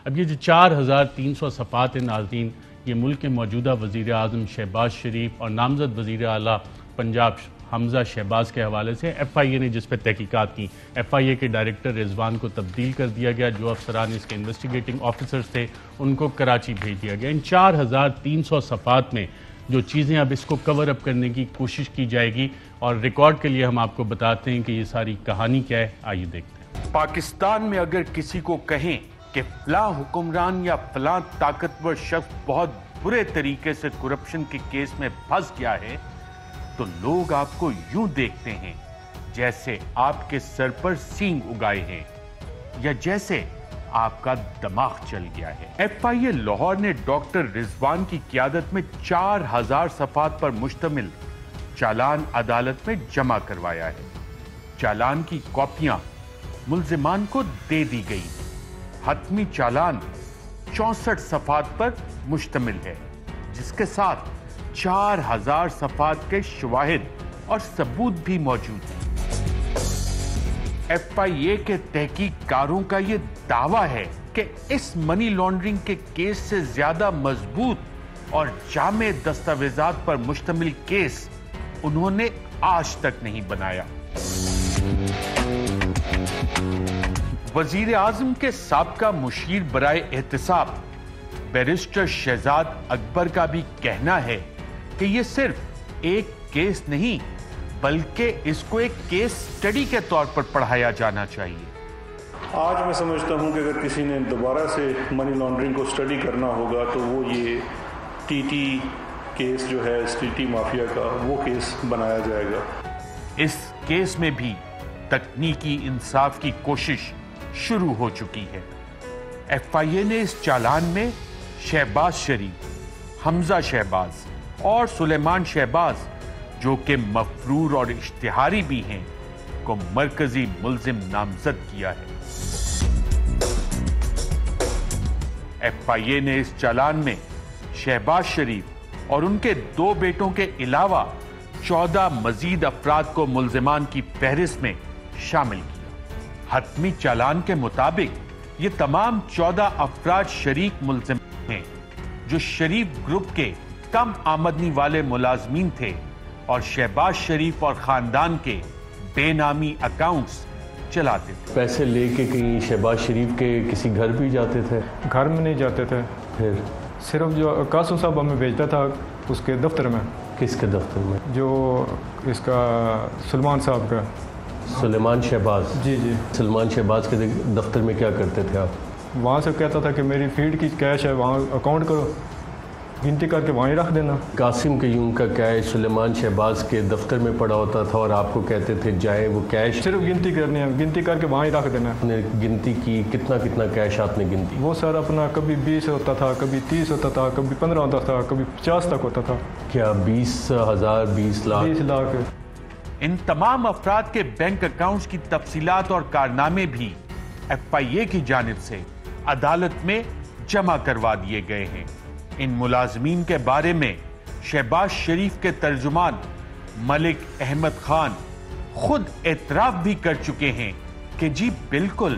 اب یہ جو 4300 صفحات ہیں ناظرین، یہ ملک کے موجودہ وزیر اعظم شہباز شریف اور نامزد وزیر اعلیٰ پنجاب حمزہ شہباز کے حوالے سے ایف آئی اے نے جس پہ تحقیقات کی، ایف آئی اے کے ڈائریکٹر رضوان کو تبدیل کر دیا گیا، جو افسران اس کے انویسٹیگیٹنگ آفیسرز تھے ان کو کراچی بھیج دیا گیا۔ ان 4300 صفحات میں جو چیزیں اب اس کو کور اپ کرنے کی کوشش کی جائے گی، اور ریکارڈ کے لیے ہم آپ کو بتاتے ہیں کہ یہ ساری کہانی کیا ہے، آئیے دیکھتے ہیں۔ پاکستان میں اگر کسی کو کہیں کہ فلاں حکمران یا فلاں طاقتور شخص بہت برے طریقے سے کرپشن کے کیس میں پھنس گیا ہے، تو لوگ آپ کو یوں دیکھتے ہیں جیسے آپ کے سر پر سینگ اگائے ہیں یا جیسے آپ کا دماغ چل گیا ہے۔ ایف آئی اے لاہور نے ڈاکٹر رضوان کی قیادت میں 4000 صفحات پر مشتمل چالان عدالت میں جمع کروایا ہے۔ چالان کی کاپیاں ملزمان کو دے دی گئی۔ حتمی چالان 64 صفحات پر مشتمل ہے، جس کے ساتھ 4000 صفحات کے شواہد اور ثبوت بھی موجود ہیں۔ ایف آئی اے کے تحقیق کاروں کا یہ دعویٰ ہے کہ اس منی لانڈرنگ کے کیس سے زیادہ مضبوط اور جامع دستاویزات پر مشتمل کیس انہوں نے آج تک نہیں بنایا۔ وزیر اعظم کے سابقہ مشیر برائے احتساب بیرسٹر شہزاد اکبر کا بھی کہنا ہے کہ یہ صرف ایک کیس نہیں بلکہ اس کو ایک کیس سٹڈی کے طور پر پڑھایا جانا چاہیے۔ آج میں سمجھتا ہوں کہ اگر کسی نے دوبارہ سے منی لانڈرنگ کو سٹڈی کرنا ہوگا تو وہ یہ ٹی ٹی کیس جو ہے ٹی ٹی مافیا کا، وہ کیس بنایا جائے گا۔ اس کیس میں بھی تکنیکی انصاف کی کوشش شروع ہو چکی ہے۔ ایف آئی اے نے اس چالان میں شہباز شریف، حمزہ شہباز اور سلیمان شہباز، جو کہ مفرور اور اشتہاری بھی ہیں، کو مرکزی ملزم نامزد کیا ہے۔ ایف آئی اے نے اس چالان میں شہباز شریف اور ان کے 2 بیٹوں کے علاوہ 14 مزید افراد کو ملزمان کی فہرست میں شامل کیا۔ حتمی چالان کے مطابق یہ تمام 14 افراد شریک ملزم ہیں جو شریف گروپ کے کم آمدنی والے ملازمین تھے اور شہباز شریف اور خاندان کے بے نامی اکاؤنٹس چلاتے تھے۔ پیسے لے کے کہیں شہباز شریف کے کسی گھر بھی جاتے تھے؟ گھر میں نہیں جاتے تھے، پھر صرف جو قاسم صاحب ہمیں بھیجتا تھا اس کے دفتر میں۔ کس کے دفتر میں؟ جو اس کا سلمان صاحب کا، سلیمان شہباز۔ جی جی۔ سلمان شہباز کے دفتر میں کیا کرتے تھے آپ؟ وہاں سے کہتا تھا کہ میری فیڈ کی کیش ہے، وہاں اکاؤنٹ کرو، گنتی کر کے وہیں رکھ دینا۔ قاسم قیوم کا کیش سلیمان شہباز کے دفتر میں پڑا ہوتا تھا اور آپ کو کہتے تھے جائیں وہ کیش صرف گنتی کرنی ہے، گنتی کر کے وہیں رکھ دینا۔ آپ نے گنتی کی؟ کتنا کیش آپ نے گنتی؟ وہ سر اپنا کبھی 20 ہوتا تھا، کبھی 30 ہوتا تھا، کبھی 15 ہوتا تھا، کبھی 50 تک ہوتا تھا۔ کیا 20,000 20 لاکھ؟ 20 لاکھ۔ ان تمام افراد کے بینک اکاؤنٹس کی تفصیلات اور کارنامے بھی ایف آئی اے کی جانب سے عدالت میں جمع کروا دیے گئے ہیں۔ ان ملازمین کے بارے میں شہباز شریف کے ترجمان ملک احمد خان خود اعتراف بھی کر چکے ہیں کہ جی بالکل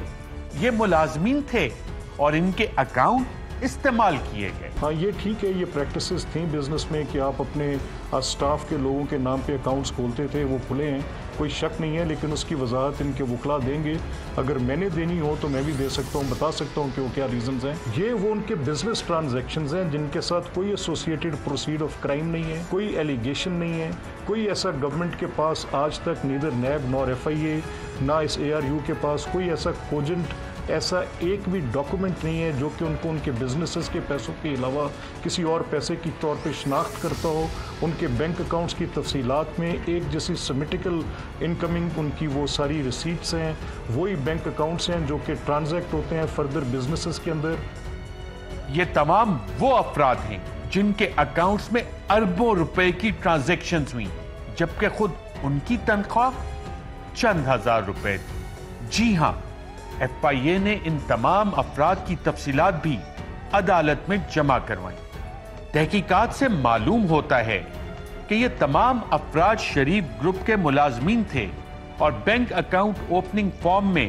یہ ملازمین تھے اور ان کے اکاؤنٹ استعمال کیے گئے۔ ہاں یہ ٹھیک ہے، یہ پریکٹسز تھیں بزنس میں کہ آپ اپنے اسٹاف کے لوگوں کے نام پہ اکاؤنٹس کھولتے تھے، وہ کھلے ہیں، کوئی شک نہیں ہے، لیکن اس کی وضاحت ان کے وکلا دیں گے۔ اگر میں نے دینی ہو تو میں بھی دے سکتا ہوں، بتا سکتا ہوں کہ وہ کیا ریزنز ہیں۔ یہ وہ ان کے بزنس ٹرانزیکشنز ہیں جن کے ساتھ کوئی ایسوسیٹڈ پروسیڈ آف کرائم نہیں ہے، کوئی ایلیگیشن نہیں ہے، کوئی ایسا گورنمنٹ کے پاس آج تک نیدر نیب نور ایف آئی اے نہ اس اے آر یو کے پاس کوئی ایسا کوجنٹ ایسا ایک بھی ڈاکومنٹ نہیں ہے جو کہ ان کو ان کے بزنسز کے پیسوں کے علاوہ کسی اور پیسے کی طور پہ شناخت کرتا ہو۔ ان کے بینک اکاؤنٹس کی تفصیلات میں ایک جیسی سمیٹیکل انکمنگ ان کی وہ ساری ریسیٹس ہیں، وہی بینک اکاؤنٹس ہیں جو کہ ٹرانزیکٹ ہوتے ہیں فردر بزنسز کے اندر۔ یہ تمام وہ افراد ہیں جن کے اکاؤنٹس میں اربوں روپے کی ٹرانزیکشنز ہوئی، جبکہ خود ان کی تنخواہ چند ہزار روپے تھی۔ جی ہاں، ایف آئی اے نے ان تمام افراد کی تفصیلات بھی عدالت میں جمع کروائیں۔ تحقیقات سے معلوم ہوتا ہے کہ یہ تمام افراد شریف گروپ کے ملازمین تھے اور بینک اکاؤنٹ اوپننگ فارم میں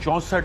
64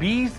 20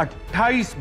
28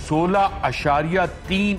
16.3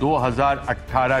2018